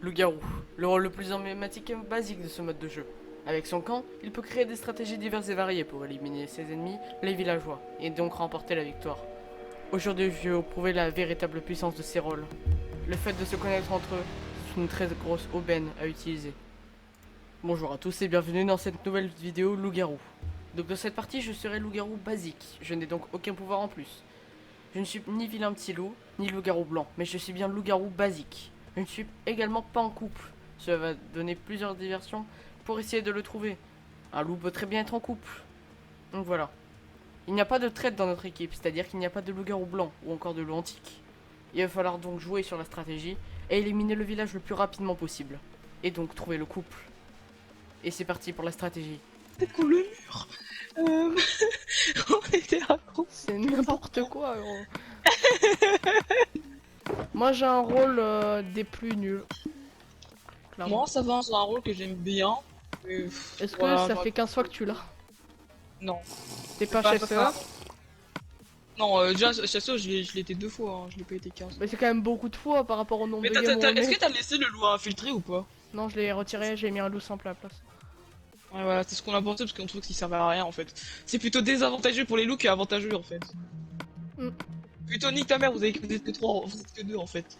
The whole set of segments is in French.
Loup-garou, le rôle le plus emblématique et basique de ce mode de jeu. Avec son camp, il peut créer des stratégies diverses et variées pour éliminer ses ennemis, les villageois, et donc remporter la victoire. Aujourd'hui, je vais vous prouver la véritable puissance de ces rôles. Le fait de se connaître entre eux, c'est une très grosse aubaine à utiliser. Bonjour à tous et bienvenue dans cette nouvelle vidéo Loup-garou. Donc dans cette partie, je serai loup-garou basique, je n'ai donc aucun pouvoir en plus. Je ne suis ni vilain petit loup, ni loup-garou blanc, mais je suis bien loup-garou basique. Je ne suis également pas en couple. Cela va donner plusieurs diversions pour essayer de le trouver. Un loup peut très bien être en couple. Donc voilà. Il n'y a pas de traite dans notre équipe, c'est-à-dire qu'il n'y a pas de loup-garou blanc ou encore de loup antique. Il va falloir donc jouer sur la stratégie et éliminer le village le plus rapidement possible. Et donc trouver le couple. Et c'est parti pour la stratégie. C'est qu'on le mur. Euh... On était raccro. C'est n'importe quoi, gros. Moi j'ai un rôle des plus nuls. Clairement. Moi, ça va, c'est un rôle que j'aime bien. Est-ce que voilà, ça j'aurais- fait 15 fois que tu l'as? Non. T'es pas Pas chasseur? ça. Non, déjà, chasseur, je l'ai été 2 fois, hein. Je l'ai pas été 15. Mais c'est quand même beaucoup de fois par rapport au nombre Mais de games où on est-ce est. que t'as laissé le loup infiltré ou pas? Non, je l'ai retiré, j'ai mis un loup simple à la place. Ouais, voilà, c'est ce qu'on a pensé parce qu'on trouve qu'il servait à rien en fait. C'est plutôt désavantageux pour les loups qu'avantageux en fait. Mm. Plutôt nique ta mère, vous êtes que 3, vous êtes que 2 en fait.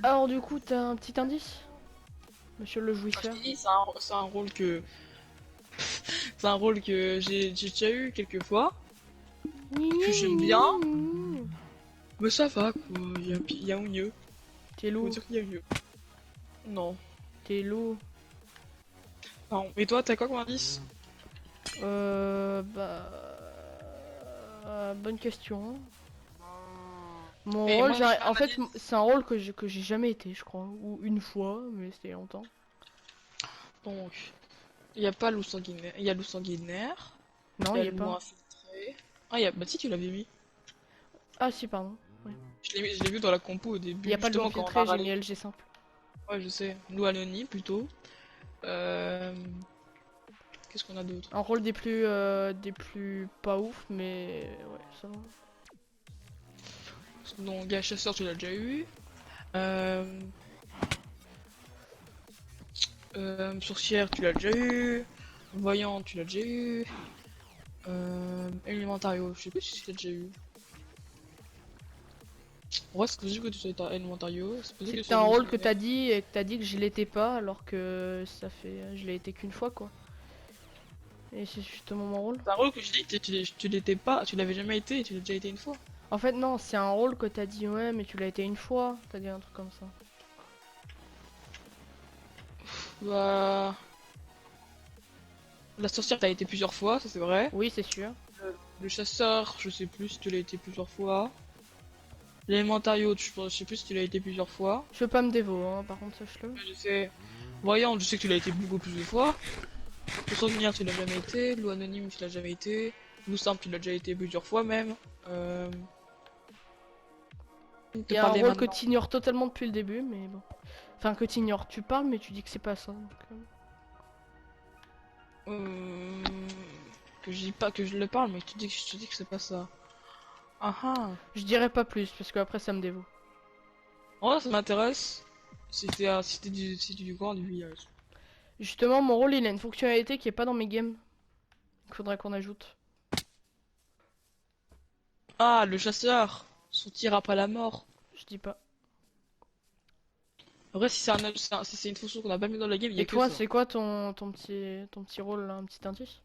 Alors du coup, t'as un petit indice? Monsieur le Je jouisseur. t'ai dit, c'est un rôle que. C'est un rôle que j'ai déjà eu quelques fois. Que j'aime bien. Mais ça va quoi, il y a mieux. T'es Faut loup, dire qu'il y a mieux. Non. t'es loup. Non. Et toi, t'as quoi comme indice? Bah... bonne question. Mon Et rôle, moi, j'ai en un fait, indice. c'est un rôle que j'ai jamais été, je crois. Ou une fois, mais c'était longtemps. Donc, il y a pas loup sanguinaire. Il y a loup sanguinaire. Non, Il y il a y est loup pas. infiltré. Ah, il y a. Bah si, tu l'avais mis. Ah si, pardon. Je l'ai vu dans la compo au Il début, y a pas de loup justement quand on a infiltré, j'ai râlé. mis LG simple. Ouais, je sais. Loup anonyme plutôt. Euh... Qu'est-ce qu'on a d'autre? Un rôle des plus pas ouf, mais ouais, ça va. Donc, gars chasseur, tu l'as déjà eu. Euh... Sorcière, tu l'as déjà eu. Voyant, tu l'as déjà eu. Élémentario, je sais plus si tu l'as déjà eu. Ouais, c'est possible que tu sois élémentario. C'est possible que tu C'était sois un loup rôle que sanguinaire. t'as dit et que t'as dit que je l'étais pas, alors que ça fait, je l'ai été qu'une fois quoi. Et c'est justement mon rôle. C'est un rôle que je dis, tu l'étais pas, tu l'avais jamais été, et tu l'as déjà été une fois. En fait non, c'est un rôle que t'as dit ouais, mais tu l'as été une fois. T'as dit un truc comme ça. Bah... La sorcière, t'as été plusieurs fois, ça c'est vrai. Oui, c'est sûr. Le chasseur, je sais plus si tu l'as été plusieurs fois. L'élémentario, je sais plus si tu l'as été plusieurs fois. Je veux pas me dévo, hein, par contre sache-le. Mais je sais. Voyant, je sais que tu l'as été beaucoup plus de fois. Le souvenir, tu l'as jamais été. Loup anonyme, tu l'as jamais été. Loup simple, tu l'as déjà été plusieurs fois même. Il y a un rôle que t'ignores totalement depuis le début, mais bon. Enfin que t'ignores, tu parles mais tu dis que c'est pas ça. Donc, Euh, Que je dis pas que je le parle, mais je te dis que c'est pas ça. Ah ah. je dirais pas plus parce que après ça me dévoue. En vrai, ça m'intéresse. C'était du coin du village. Justement, mon rôle il a une fonctionnalité qui est pas dans mes games. Il faudrait qu'on ajoute. Ah, le chasseur. Son tir après la mort. Je dis pas. En vrai, si c'est une fonction qu'on a pas mis dans la game, il y a Et que toi, ça. c'est quoi ton petit rôle là, un petit indice?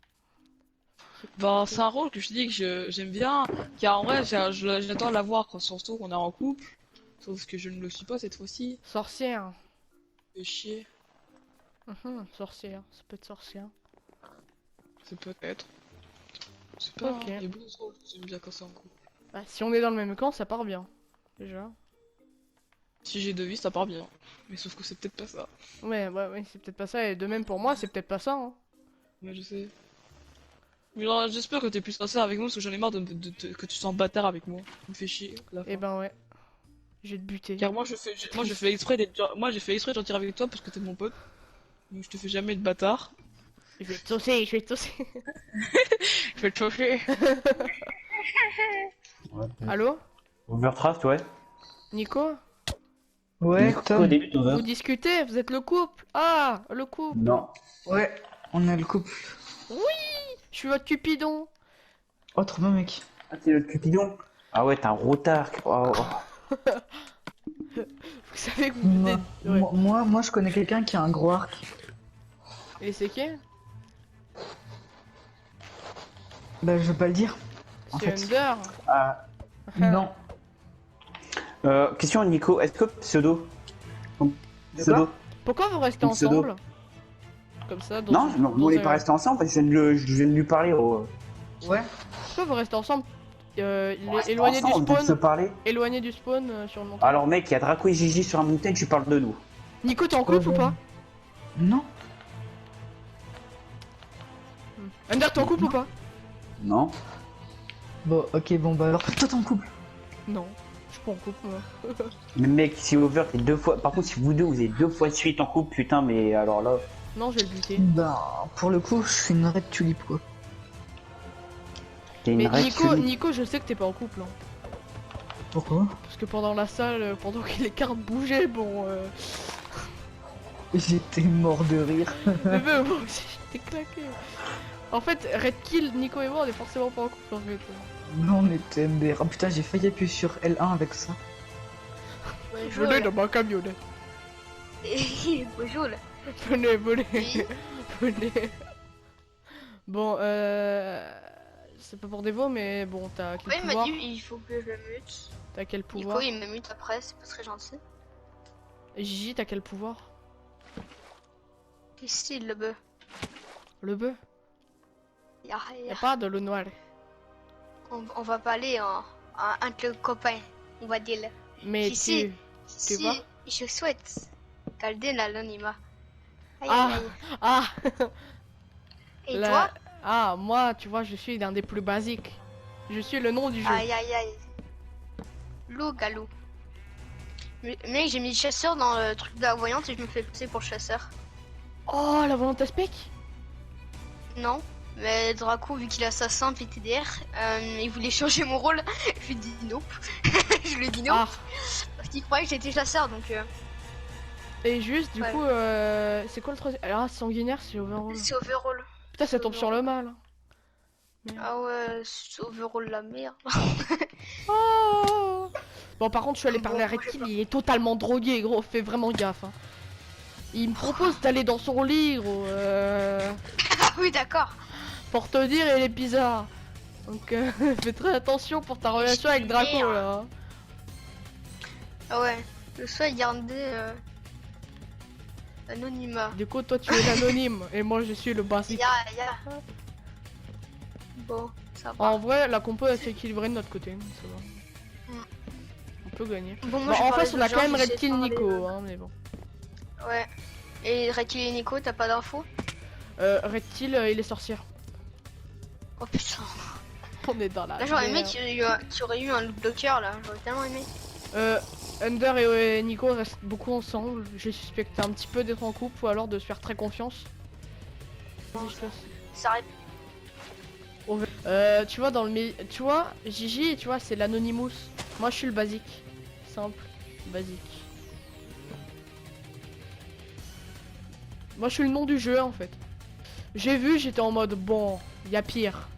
Ben, c'est un rôle que je dis que j'aime bien, car en vrai, j'attends à l'avoir quand surtout qu'on est en couple. Sauf que je ne le suis pas cette fois-ci. Sorcière. Fait chier. Sorcière, ça peut être sorcière. C'est peut-être. C'est pas. Ok. Il y a beaucoup de rôles que j'aime bien quand c'est en couple. Bah, si on est dans le même camp, ça part bien. Déjà. Si j'ai 2 vies, ça part bien. Mais sauf que c'est peut-être pas ça. Ouais, c'est peut-être pas ça. Et de même pour moi, c'est peut-être pas ça. Hein. Mais je sais. Mais genre, j'espère que t'es plus sincère avec moi parce que j'en ai marre que tu sens bâtard avec moi. Ça me fait chier à la Et fin. ben ouais. Je vais te buter. Car moi je fais exprès moi j'ai fait exprès de sortir avec toi parce que t'es mon pote. Donc je te fais jamais de bâtard. Je vais te saucer, je vais te saucer. Je vais te chauffer. Allô? Overcraft, ouais. Nico, Ouais, Nico, au Tom. début, vous discutez, vous êtes le couple. Ah, le couple. Non. Ouais, on a le couple. Je suis votre Cupidon. Oh, trop bien, mec. Ah, t'es le Cupidon. Ah ouais, t'es un retard. Oh. Vous savez que vous Moi, venez... Ouais. je connais quelqu'un qui a un gros arc. Et c'est qui? Bah, je veux pas le dire. En C'est fait. Under. Ah. Non. Question Nico, est-ce que pseudo ton De pseudo? Pourquoi vous restez Ton pseudo. ensemble? Comme ça, dans Non, non, on n'est pas restés ensemble parce que je viens de lui parler. Ouais. Pourquoi vous restez ensemble? On reste Éloigné du ensemble, on vient de se spawn. parler. Éloigné du spawn sur le montagne. Alors mec, il y a Draco et Gigi sur la montagne, tu parles de nous. Nico, t'es en couple ou pas? Non. Under, t'es en couple ou pas? Non. Bon, ok, bon, bah alors, toi, t'es en couple. Non, je suis pas en couple moi. Mais mec, si Over t'es 2 fois. Par contre, si vous deux vous êtes 2 fois de suite en couple, putain, mais alors là. Non, je vais le buter. Bah, pour le coup, je suis une red tulipe, quoi. T'es une Mais red Nico, tulipe. Nico, je sais que t'es pas en couple. Hein. Pourquoi? Parce que pendant la salle, pendant que les cartes bougeaient, bon. J'étais mort de rire. Mais même moi aussi, j'étais claqué. En fait, Red Kill, Nico et moi, on est forcément pas en couple en fait. Non, on était MDR. Oh putain, j'ai failli appuyer sur L1 avec ça. Venez dans ma camionnette. Bonjour. Venez, venez, Oui. venez. Bon, c'est pas pour dévo, mais bon, t'as quel Ouais, il m'a pouvoir? dit il faut que je le mute. T'as quel Nico, pouvoir? il me mute après, c'est pas très gentil. Gigi, t'as quel pouvoir? Qu'est-ce qu'il le bœuf? Le bœuf? Y'a Y'a pas de le noir. on va pas aller entre copains, on va dire. Mais Ici, tu vois? je souhaite garder l'anonymat. Aïe, Ah. aïe, aïe. Ah. Et La- toi? Ah, moi, tu vois, je suis l'un des plus basiques. Je suis le nom du jeu. Aïe, aïe, aïe. Loup, galou. Mec, j'ai mis chasseur dans le truc de la voyante et je me fais passer pour chasseur. Oh, la volonté spec. Non, mais Draco, vu qu'il est assassin PTDR, il voulait changer mon rôle. Je lui ai dit nope. Je lui ai dit non. Ah. Parce qu'il croyait que j'étais chasseur, donc Et juste, du Ouais. coup, c'est quoi le troisième? Ah, sanguinaire, c'est overall. c'est overall. Putain, ça tombe sur le mal. Ah ouais, c'est overall la merde. Oh. Bon, par contre, je suis allé Bon, parler à moi, j'ai Redkill, pas- il est totalement drogué, gros. Fais vraiment gaffe. Hein. Il me propose d'aller dans son lit, gros. Ah oui, d'accord. Pour te dire, il est bizarre. Donc, fais très attention pour ta relation avec Draco, là. Hein. Ah ouais, le soin garder anonymat. Du coup, toi, tu es l'anonyme, et moi, je suis le basique. Ya. Bon, ça va. En vrai, la compo est équilibrée de notre côté, donc ça va. Mm. On peut gagner. Bon, Bon, moi, je en parlais face, on de a gens, quand même j'essaie de Redkill parler Nico, de- hein, mais bon. Ouais. Et Rekil et Nico, t'as pas d'infos? Redkill, il est sorcière. Oh putain. On est dans la Là, j'aurais aimé merde. qu'il y aurait eu un loot blocker là. J'aurais tellement aimé. Under et Nico restent beaucoup ensemble. Je suspecte un petit peu d'être en couple ou alors de se faire très confiance. Vas-y, je te laisse. Ça aurait... Tu vois, tu vois, Gigi, tu vois, c'est l'Anonymous. Moi, je suis le basique. Simple, basique. Moi, je suis le nom du jeu, en fait. J'ai vu, j'étais en mode, bon, y a pire.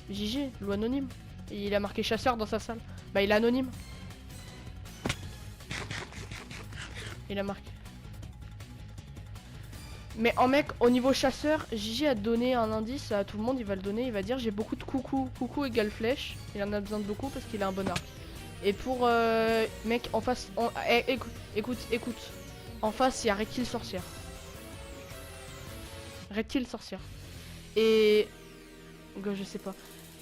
Gigi, loup anonyme. Et il a marqué chasseur dans sa salle. Bah, il est anonyme. Il a marqué. Mais en mec, au niveau chasseur, Gigi a donné un indice à tout le monde, il va le donner, il va dire j'ai beaucoup de coucou. Coucou égale flèche. Il en a besoin de beaucoup parce qu'il a un bon arc. Et pour mec en face, écoute. En face, il y a Redkill sorcière. Redkill sorcière. Et je sais pas.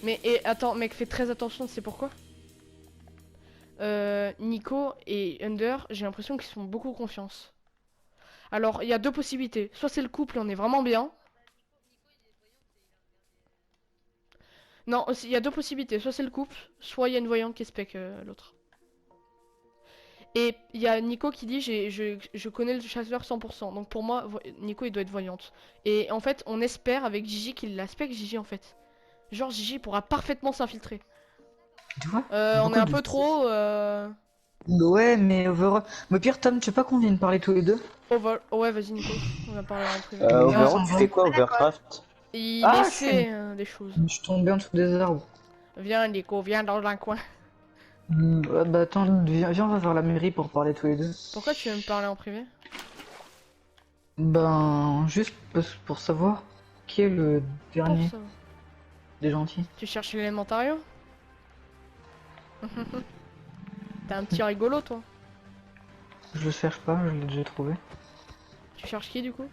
Mais et attends, mec, fais très attention, c'est pourquoi Nico et Under, j'ai l'impression qu'ils se font beaucoup confiance. Alors, il y a deux possibilités. Soit c'est le couple, on est vraiment bien. Non, il y a deux possibilités. Soit c'est le couple, soit il y a une voyante qui spec l'autre. Et il y a Nico qui dit je connais le chasseur 100%. Donc pour moi, Nico il doit être voyante. Et en fait, on espère avec Gigi qu'il la spec Gigi en fait. Genre Gigi pourra parfaitement s'infiltrer. Tu vois? On est un Beaucoup peu de- trop. Ouais, mais overall. Mais pire, Tom, tu sais pas qu'on vienne parler tous les deux? Ouais, vas-y, Nico. On va parler en privé. Ouais, Overall, ça tu me fais va. quoi, Overcraft? Il Ah, essaie des choses. je suis tombé en dessous des arbres. Viens, Nico, viens dans un coin. Ouais, bah attends, viens, on va vers la mairie pour parler tous les deux. Pourquoi tu veux me parler en privé? Ben, juste pour savoir qui est le Pour dernier ça. des gentils. Tu cherches l'élémentario? T'es un petit rigolo, toi. Je le cherche pas, je l'ai déjà trouvé. Tu cherches qui, du coup?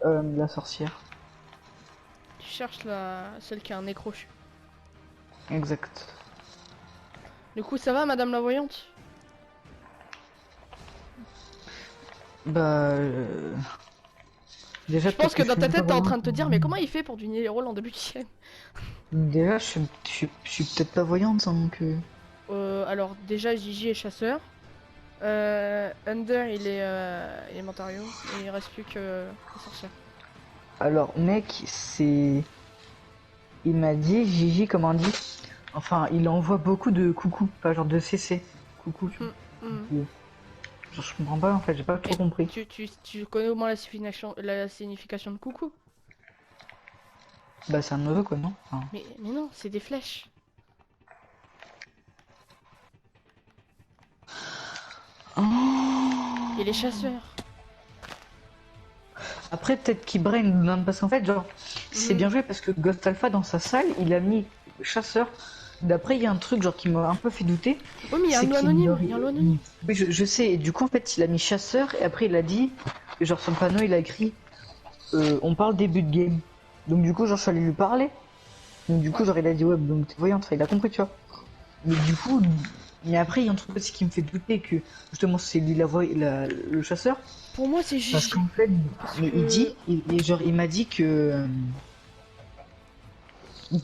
La sorcière. Tu cherches celle qui a un nez crochu. Exact. Du coup, ça va, madame la voyante? Bah, déjà, Je pense que dans ta tête, t'es en train de te dire, mais comment il il fait pour deviner les rôles en début de chaîne? Déjà, je suis peut-être pas voyante, hein, donc. Alors, déjà, Gigi est chasseur. Under, il est élémentario. Et il reste plus que la sorcière. Alors, mec, c'est. Il m'a dit, Gigi, comment on dit? Enfin, il envoie beaucoup de coucou, pas genre de CC. Coucou, tu vois. Hmm. Genre, je comprends pas en fait, j'ai pas trop compris. Tu connais au moins la signification de coucou? Bah, c'est un neveu quoi, non? Enfin, Mais non, c'est des flèches. Et les chasseurs. après, peut-être qu'il brain, non, parce qu'en fait, genre, c'est bien joué parce que Ghost Alpha dans sa salle, il a mis chasseur. D'après, il y a un truc genre qui m'a un peu fait douter. Oui, mais il y a un c'est loup qu'il anonyme. aurait- Il y a un loup anonyme. Oui, je sais, et du coup, en fait, il a mis chasseur et après, il a dit, genre, sur le panneau, il a écrit on parle début de game. Donc, du coup, genre, je suis allé lui parler. Donc, du coup, genre, il a dit ouais, donc t'es voyante, enfin, il a compris, tu vois. Mais du coup, mais après, il y a un truc aussi qui me fait douter que justement, c'est lui le chasseur. Pour moi, c'est Parce Gigi. qu'en fait, Parce mais que- il dit, genre, il m'a dit que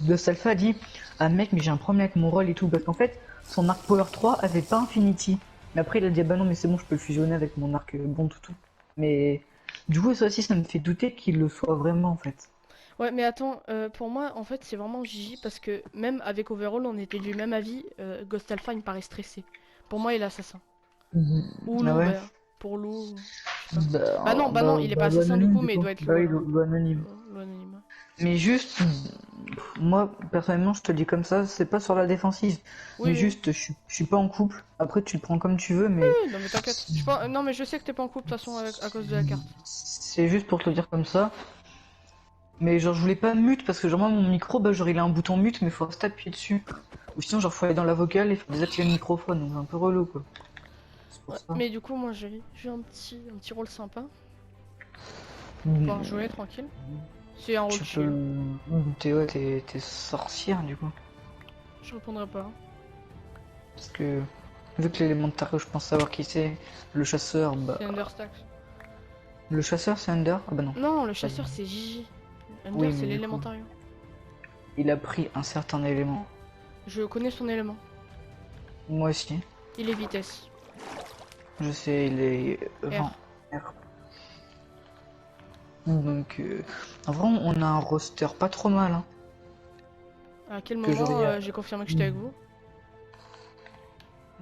Ghost Alpha a dit ah mec, mais j'ai un problème avec mon rôle et tout. Parce qu'en fait, son arc Power 3 avait pas Infinity. Mais après, il a dit ah bah non, mais c'est bon, je peux le fusionner avec mon arc bon toutou. Mais du coup, ça aussi, ça me fait douter qu'il le soit vraiment en fait. Ouais, mais attends, pour moi, en fait, c'est vraiment Gigi parce que même avec Overall, on était du même avis. Ghost Alpha, il me paraît stressé. Pour moi, il est assassin. Ou Ah loup, ouais. bah, pour loup. je sais pas. Bah non, il est pas loup assassin du anonyme, coup, mais il doit être loup. Bah oui, alors. loup anonyme. Loup anonyme. Mais juste, moi, personnellement, je te le dis comme ça, c'est pas sur la défensive. Oui, Mais oui. juste, je suis pas en couple. Après, tu le prends comme tu veux, mais Oui, non, mais t'inquiète. Non, mais je sais que t'es pas en couple de toute façon à cause de la carte. c'est juste pour te le dire comme ça. Mais genre, je voulais pas mute parce que genre, moi, mon micro, bah, genre, il a un bouton mute, mais faut rester appuyé dessus. Ou sinon, genre, faut aller dans la vocale et faut désactiver le microphone, donc c'est un peu relou, quoi. C'est pour Ouais, ça. mais du coup, moi, j'ai un petit rôle sympa. Mm. Pouvoir jouer tranquille. C'est un rôle Tu chill. peux. Ouais, t'es sorcière, du coup. Je répondrai pas. Parce que, vu que l'élémentaire, je pense savoir qui c'est, le chasseur, bah. C'est Understax. Le chasseur, c'est Under? Ah bah non. Non, le chasseur, c'est Gigi. Under, Oui, mais c'est du coup. l'élémentario. Il a pris un certain élément. Je connais son élément. Moi aussi. Il est vitesse. Je sais, il est vent. R. Donc, en vrai, on a un roster pas trop mal. Hein. À quel Que moment j'aurais- j'ai confirmé que j'étais avec vous?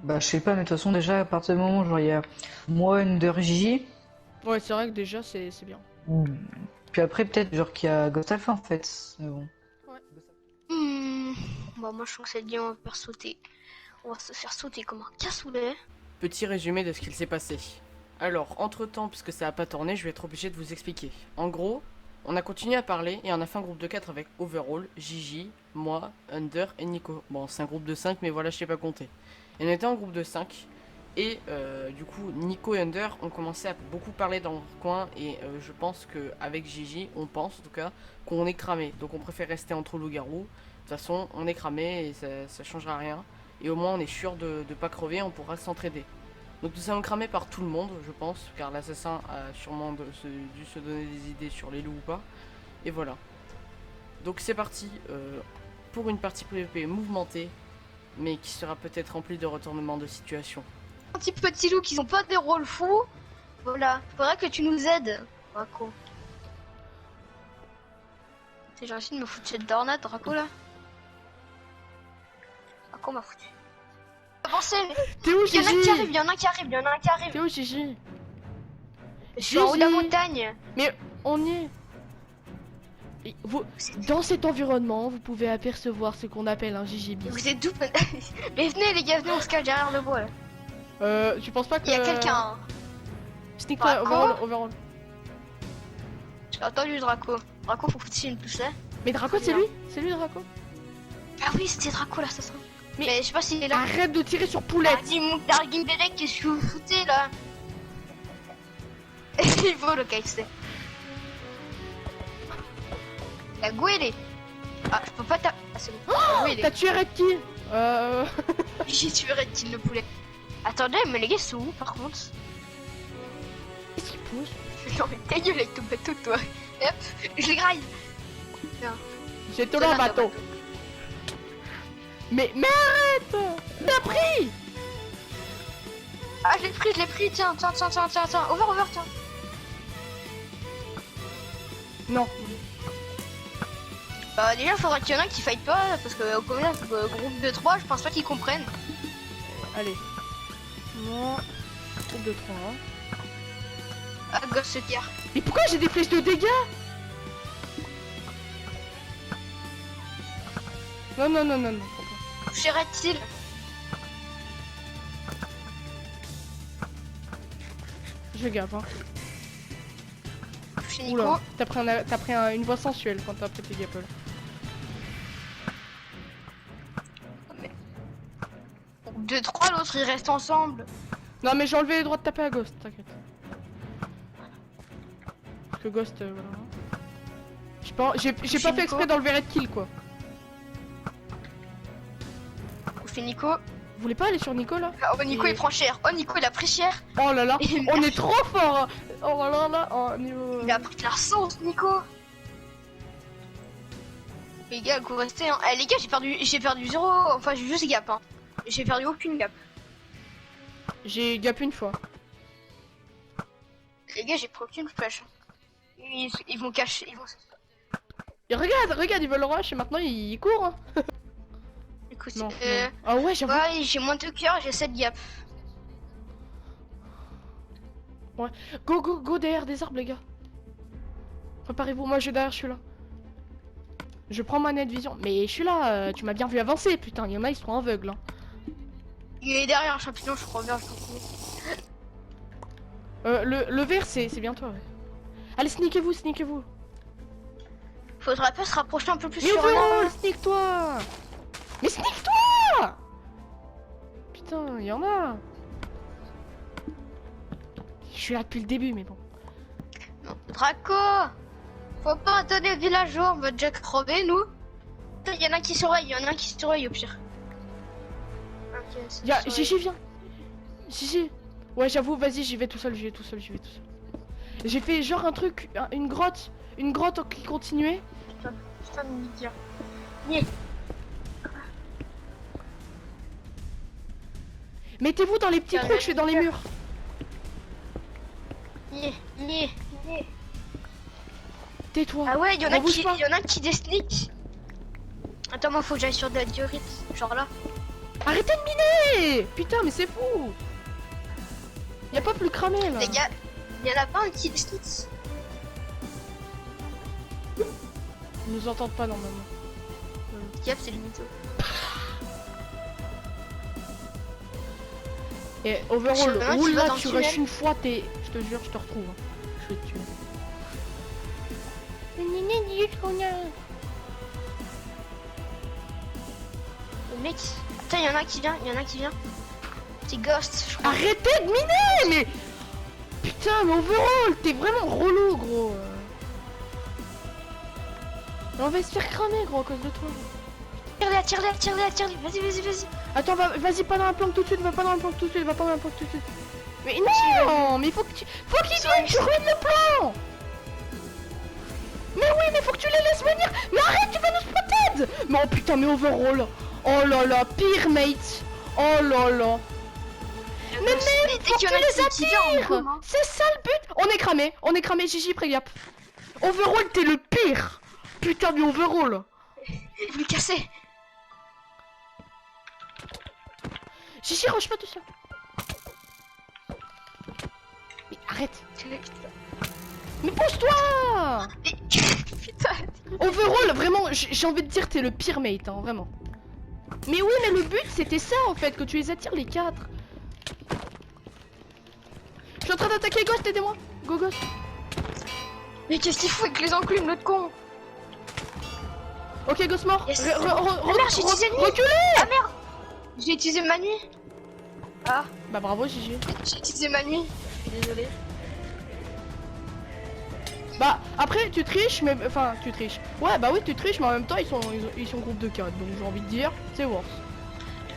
Bah, je sais pas, mais de toute façon, déjà, à partir du moment où genre, il y a moi, Under, J. Ouais, c'est vrai que déjà, c'est bien. Puis après, peut-être, genre, qu'il y a Ghost Alpha en fait. Mais bon. Bah moi je trouve que cette game on va faire sauter. On va se faire sauter comme un cassoulet. Petit résumé de ce qu'il s'est passé. Alors, entre-temps, puisque ça a pas tourné, je vais être obligé de vous expliquer. En gros, on a continué à parler et on a fait un groupe de 4 avec Overall, Gigi, moi, Under et Nico. Bon, c'est un groupe de 5, mais voilà, je sais pas compter. Et on était en groupe de 5. Et du coup, Nico et Under ont commencé à beaucoup parler dans leur coin. Et je pense qu'avec Gigi, on pense en tout cas, qu'on est cramé. Donc on préfère rester entre loups-garous. De toute façon, on est cramé et ça changera rien. Et au moins, on est sûr de pas crever, on pourra s'entraider. Donc nous sommes cramés par tout le monde, je pense, car l'assassin a sûrement dû se donner des idées sur les loups ou pas. Et voilà. Donc c'est parti pour une partie PvP mouvementée, mais qui sera peut-être remplie de retournements de situation. Un petit petit loup qui ont pas des rôles fous. Voilà, faudrait que tu nous aides. Draco. J'ai essayé de me foutre cette dornade, Draco là. Draco m'a foutu. Avancez, mais T'es où, il y en a Gigi? qui arrive, il y en a un qui arrive, il y en a un qui arrive. T'es où, Gigi? Je suis en haut de la Gigi. montagne. Mais on y est. Dans cet environnement, vous pouvez apercevoir ce qu'on appelle un Gigi bis. Vous êtes d'où? Mais venez les gars, venez, on se cache derrière le bois là. Tu penses pas que... Il y a quelqu'un. Hein. Sneak Draco. overall, overall. J'ai entendu Draco. Draco, faut foutre une poussée. Mais Draco, c'est lui? C'est lui, Draco? Ah oui, c'était Draco l'assassin. Mais- Mais je sais pas s'il est là. Arrête de tirer sur Ah, Poulette! dis mon Dargin Derek, qu'est-ce que vous foutez là? Il faut le KFC. La Gouélé. Ah, je peux pas taper. Ah, c'est bon. La Gouélé. T'as tué Red Key? J'ai tué Red Team le poulet. Attendez, mais les gars, c'est où par contre? Qu'est-ce qu'il pousse? Non, mais ta gueule avec ton bateau, toi. Hop, je les graille. J'ai tout un bateau. Mais arrête! T'as pris! Ah, je l'ai pris, tiens. Over, tiens. Non. Bah, déjà, faudra qu'il y en a qui fight pas, parce que au combien, groupe de 3, je pense pas qu'ils comprennent. Allez. Moi. Groupe de 3. Ah, gosse se tire. Mais pourquoi j'ai des flèches de dégâts? Non. Touché Red Team. Je gaffe, hein. Touché Nico. Oula, t'as pris une voix sensuelle quand t'as pété Gapple. Groupe de 3, l'autre, ils restent ensemble. Non, mais j'ai enlevé les droits de taper à Ghost, t'inquiète. Parce que Ghost, voilà. J'ai pas fait exprès d'enlever Red Kill, quoi. Touché Nico. Vous voulez pas aller sur Nico, là? Oh, Nico, il prend cher. Oh, Nico, il a pris cher. Oh là là, Il on est trop fort, hein. Oh là là, oh, niveau... Il a pris de la sauce, Nico. Les gars, vous restez, hein. Eh, les gars, j'ai perdu 0. Enfin, j'ai juste gap, hein. J'ai perdu aucune gap. J'ai gap une fois. Les gars, j'ai pris aucune flèche. Ils vont cacher. Et regarde, ils veulent le rush et maintenant ils courent. Hein. Écoute, Non, non. Ah ouais, j'avoue. ouais, j'ai moins de cœur, j'ai 7 gap. Go derrière des arbres, les gars. Préparez-vous, moi je derrière, je suis là. Je prends ma net vision. Mais je suis là, tu m'as bien vu avancer, putain, il y en a, ils sont aveugles. Hein. Il est derrière un champignon, je crois bien, je pense. Le vert, c'est bien toi, ouais. Allez, sneakez-vous. Faudrait pas se rapprocher un peu plus Mais sur overall, sneak-toi. Mais sneak-toi. Putain, il y en a. Je suis là depuis le début, mais bon. Non. Draco. Faut pas attendre les villageois, on va déjà crever, nous. Il y en a qui surveille, au pire. Ok, c'est Gigi, viens. Gigi. Ouais, j'avoue, vas-y, j'y vais tout seul. J'ai fait genre un truc, une grotte qui continuait. Putain de média. Mettez-vous dans les petits trous que je fais dans les murs. Tais-toi. Ah ouais, il y en On bouge pas. a qui desneak. Attends, moi faut que j'aille sur de la diorite, genre là. Arrêtez de miner. Putain, mais c'est fou. Y a pas plus cramé là. Les gars, il y en a pas un qui desneak. Ils nous entendent pas normalement. Gap, c'est le mytho. Et overall, Je sais pas, roule tu vas là, dans tu le tunnel. rushes une fois, je te jure, je te retrouve. Hein. Je vais te tuer. Le mec. Attends, il y en a qui vient. C'est Ghost, je crois. Arrêtez de miner, mais... Putain, mais overall, t'es vraiment relou, gros. On va se faire cramer, gros, à cause de toi. Tire-les, vas-y. Attends, vas-y, pas dans la planque tout de suite, va pas dans la planque tout de suite. Mais non, mais faut qu'ils viennent, tu ruines le plan. Mais oui, mais faut que tu les laisses venir. Mais arrête, tu vas nous spotted. Mais oh putain, mais overall. Oh là là, pire mate. Oh là là. Mais même, faut que tu les attires. C'est ça le but. On est cramé, Gigi, pré-gap. Overall, t'es le pire. Putain, mais overall. Vous le cassez. Chichi, range pas tout seul. Mais arrête. Mais pousse-toi. Putain. Overall, vraiment, j'ai envie de dire t'es le pire mate, hein, vraiment. Mais oui, mais le but c'était ça en fait, que tu les attires les 4. Je suis en train d'attaquer Ghost, aidez-moi. Go Ghost. Mais qu'est-ce qu'il fout avec les enclumes, l'autre con? Ok, Ghost mort. Yes. Ah merde, j'ai utilisé le nid. Reculez. Ah merde. J'ai utilisé ma nuit. Ah, Bah bravo Gigi. j'ai utilisé ma nuit. Je suis désolé. Bah après tu triches, mais enfin tu triches. Ouais bah oui tu triches, mais en même temps ils sont groupe de 4, donc j'ai envie de dire c'est worse.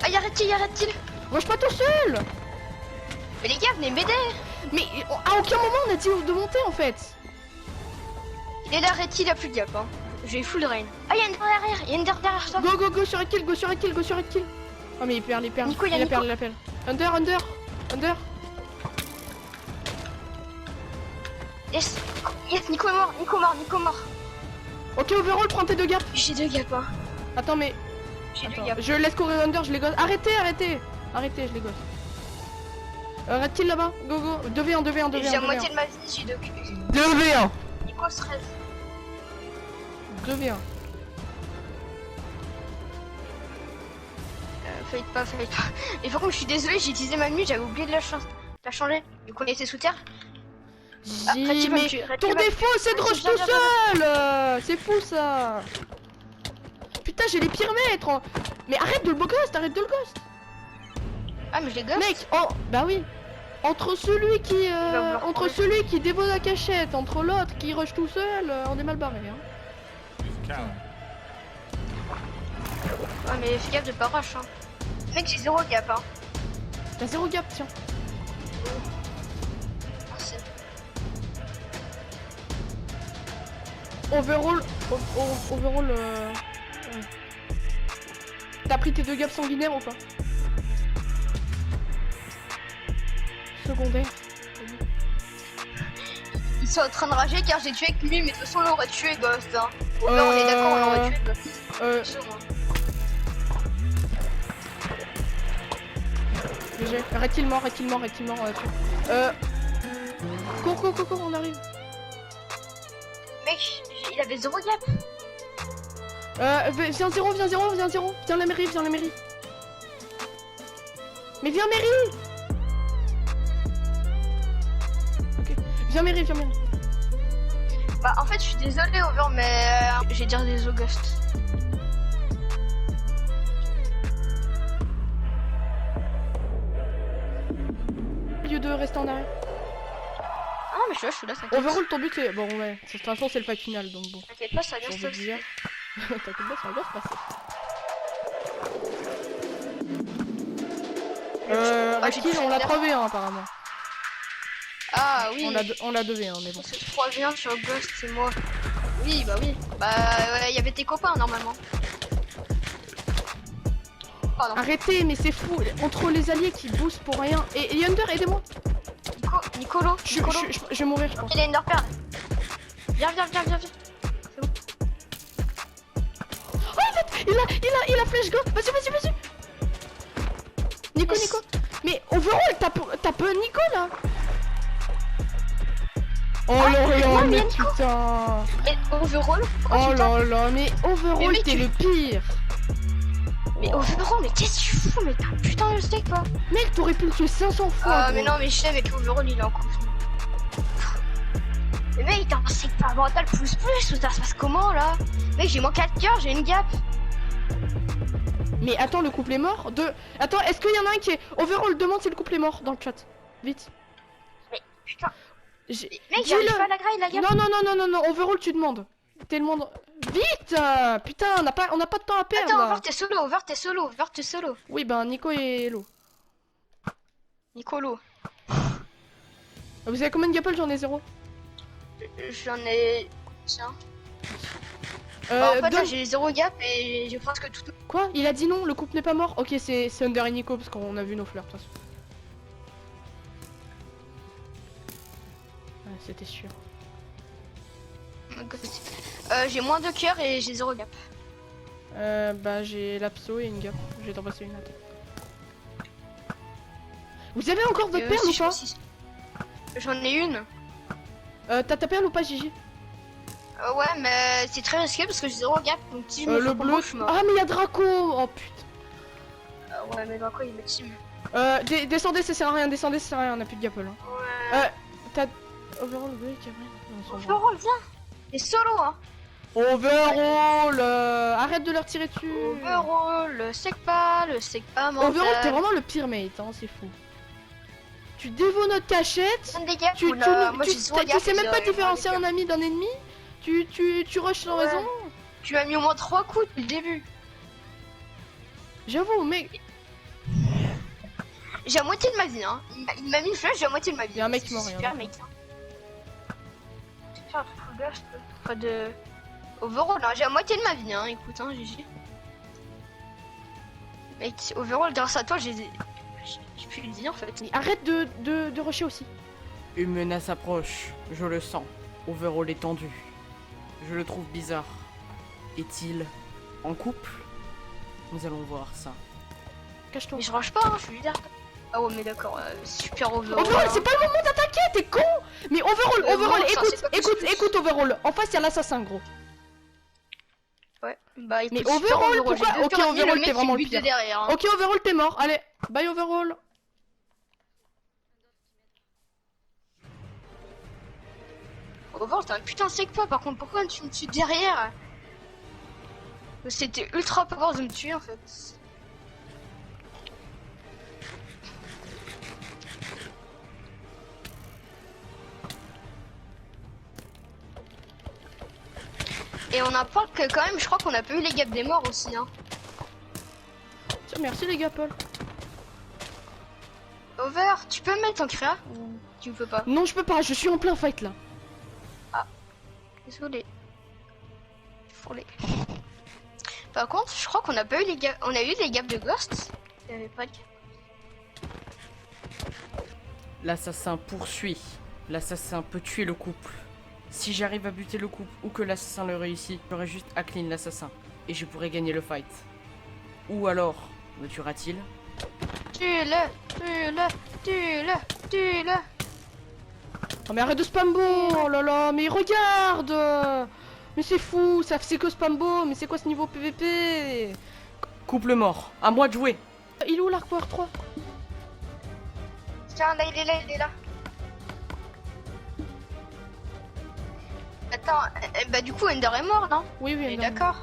Ah, y'a Red-Teal, y'a Red-Teal. Rush pas tout seul. Mais les gars, venez m'aider. Mais à aucun moment on a dit de monter en fait. Il est là, Red-Teal, y'a plus de gap, hein. J'ai full drain. Ah, y'a une derrière, y'a une derrière toi. Go go go sur Red Kill, go sur Red Kill, go sur Red Kill. Oh mais il perd, Nico, il y a il Nico. appelle, il appelle. Under. Yes, Nico est mort, Nico mort. Ok overall, prends tes 2 gaps. J'ai 2 gaps, hein. Attends mais... J'ai 2 Attends, gaps. je laisse courir Under, je les gosse. Arrêtez, je les gosse. Red Kill là-bas, go go. 2v1. J'ai la moitié de ma vie, j'ai 2 2v1. Nico stress. 2v1. Faites pas. Mais par contre, je suis désolé, j'ai utilisé ma nuit, j'avais oublié de la changer. Du coup, on était sous terre. J, mais ton défaut c'est de rush tout seul. C'est fou ça. Putain j'ai les pires maîtres. Mais arrête de le ghost, arrête de le ghost. Ah, mais je les ghost. Mec, oh bah oui. Entre celui qui dévore la cachette, entre l'autre qui rush tout seul, on est mal barré hein. Ouais, mais fais gaffe de pas rush, hein. Mec, j'ai 0 gap, hein. T'as 0 gap tiens. Merci. Overall, ouais. T'as pris tes 2 gaps sanguinaires ou pas? Secondaire. Ils sont en train de rager car j'ai tué avec lui, mais de toute façon, on l'aurait tué, Ghost, hein. On est d'accord, on l'aurait tué, Ghost. Sûr, hein. GG. Arrête-il mort, Cours, on arrive. Mec, il avait 0 gap. Viens 0, viens la mairie. Mais viens mairie. Ok, viens mairie. Bah, en fait, je suis désolé, Over, mais j'ai dire des August. Au lieu de rester en arrière. Ah, mais je suis là, t'inquiète. Overall, ton but c'est... Bon ouais, de toute façon c'est le fight final, donc bon. T'inquiète pas, ça va bien J'ai se envie de dire. T'inquiète pas, ça va bien se passer. j'ai Kill, fait on l'a une 3v1 apparemment. Ah oui. On l'a 2v1, mais bon. C'est 3v1 sur Ghost, c'est moi. Oui, bah oui. Bah, ouais, y avait tes copains normalement. Pardon. Arrêtez, mais c'est fou. Entre les alliés qui boostent pour rien. Et Yonder, aidez-moi. Nicolo. Je vais mourir, je pense. Il est Enderpearl. Viens. C'est bon. Oh, en fait, il a flèche go. Vas-y. Nico. Mais overall, t'as peu Nico là. Oh là, mais putain. Et overall. Oh là, mais overall, mec, t'es le pire. Mais overall, mais qu'est-ce que tu fous? Mais t'as un putain de steak, quoi. Mec, t'aurais pu le tuer 500 fois. Ah, gros. mais non, mais je sais, mais overall, il est en couple. Mais mec, t'as un secteur mental plus, ou ça se passe comment là? Mec, j'ai moins 4 cœurs, j'ai une gap. Mais attends, le couple est mort. Attends, est-ce qu'il y en a un qui est... Overall, demande si le couple est mort dans le chat. Vite. Mais putain. Mec, Mec, j'arrive pas à la graille, la gap. Non, Overall, tu demandes. T'es le monde... Vite. Putain, on n'a pas de temps à perdre. Attends, là. Over, t'es solo. Oui, ben Nico et Hello. Nicolo. Vous avez combien de gapple? J'en ai 0. J'en ai... Tiens. Bah, en fait, là, j'ai 0 gap et j'ai presque tout... Quoi? Il a dit non, le couple n'est pas mort? Ok, c'est Under et Nico parce qu'on a vu nos fleurs de toute façon. Ouais, c'était sûr. J'ai moins de cœurs et j'ai 0 gap. Bah j'ai l'abso et une gap. Je vais t'en passer une. Attends. Vous avez encore votre perle si ou je pas? pense que j'en ai une. T'as ta perle ou pas, Gigi? Ouais, mais c'est très risqué parce que j'ai 0 gap. Donc si je me Le fais bleu. combo, je suis mort. Ah, mais il y a Draco. Oh putain. Ouais, mais dans quoi il me team? Descendez, ça sert à rien. Descendez, ça sert à rien. On a plus de gapple. Hein. Ouais. T'as. Overall, bleu, qui a rien. Non, ils sont bons. Overall, viens. T'es solo, hein. Overall, arrête de leur tirer dessus. Overall, le sec pas mental. Overall, t'es vraiment le pire mate, hein, c'est fou. Tu dévaux notre cachette. Donne des gaps, Tu oula, moi, tu j'ai 0 tu gap, sais même j'ai pas zéro différencier gap. un ami d'un ennemi. Tu rushes sans Ouais. raison. Tu m'as mis au moins 3 coups depuis le début. J'avoue, mec. J'ai la moitié de ma vie, hein. Il m'a mis une flèche, j'ai la moitié de ma vie. Y a un mec mort, y a un Super mec mec. Je vais faire un truc full ghost. Pas de. Overall, hein. J'ai la moitié de ma vie, hein. Écoute, hein, GG. Mec, overall, grâce à toi, j'ai pu le dire en fait. Arrête de rusher aussi. Une menace approche, je le sens. Overall est tendu. Je le trouve bizarre. Est-il en couple? Nous allons voir ça. Cache-toi. Mais je range pas, hein, je suis leader. Ah ouais, mais d'accord, super overall. Overall, c'est pas le moment d'attaquer, t'es con. Mais overall, Overall, ça, écoute, c'est pas écoute, plus. écoute, overall. En face, y'a l'assassin, gros. Ouais, bah écoute, Mais super overall, j'ai pourquoi- deux ok, cœurs et demi, overall, mec t'es qui vraiment me le bute de pire. derrière. Hein. Ok, overall, t'es mort. Allez, bye, overall. Overall, t'as un putain de sec pas, par contre, pourquoi tu me tues derrière? C'était ultra power de me tuer en fait. Et on apprend que quand même, je crois qu'on a pas eu les gaps des morts aussi. Hein. Tiens, merci les gars, Paul. Over, tu peux me mettre en créa ou tu peux pas? Non, je peux pas, je suis en plein fight là. Désolé. Fourlé. Par contre, je crois qu'on a pas eu les gaps. On a eu les gaps de Ghost. Il y avait pas de gap. L'assassin poursuit. L'assassin peut tuer le couple. Si j'arrive à buter le couple ou que l'assassin le réussit, j'aurai juste à clean l'assassin. Et je pourrai gagner le fight. Ou alors, me tuera-t-il? Tue-le, tue-le, tue-le, tue-le. Oh mais arrête de spambo. Oh là là, mais regarde. Mais c'est fou, ça c'est que spambo. Mais c'est quoi ce niveau PVP? Couple mort. À moi de jouer. Il est où l'arc power 3? Tiens, là, il est là, il est là. Attends, bah du coup, Ender est mort, non? Oui, oui, On est non. d'accord.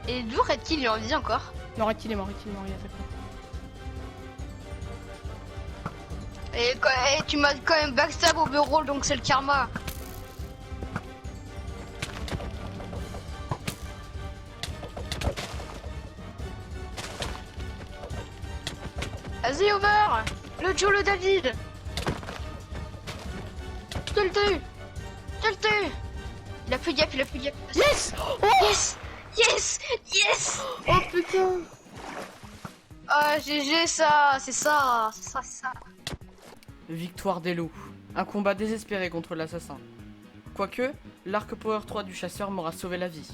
Et d'où Red-Kill il est en vie encore? Non, arrête, il est mort, il a fait quoi? Et tu m'as quand même backstab overall, donc c'est le karma. Vas-y, over! Le Joe, le David! Je le tue! Je le tue! Il a plus de gap, il a plus de gap. Yes. Oh, Yes! Yes! Yes! oh putain. Ah, GG, ça! C'est ça! C'est ça, c'est ça! Victoire des loups. Un combat désespéré contre l'assassin. Quoique, l'arc Power 3 du chasseur m'aura sauvé la vie.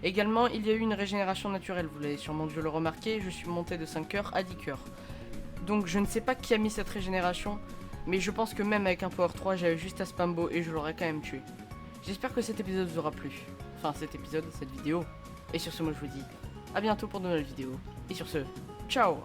Également, il y a eu une régénération naturelle, vous l'avez sûrement dû le remarquer, je suis monté de 5 cœurs à 10 cœurs. Donc je ne sais pas qui a mis cette régénération, mais je pense que même avec un Power 3, j'avais juste à spambo et je l'aurais quand même tué. J'espère que cet épisode vous aura plu. Enfin, cet épisode, cette vidéo. Et sur ce, moi je vous dis à bientôt pour de nouvelles vidéos. Et sur ce, ciao!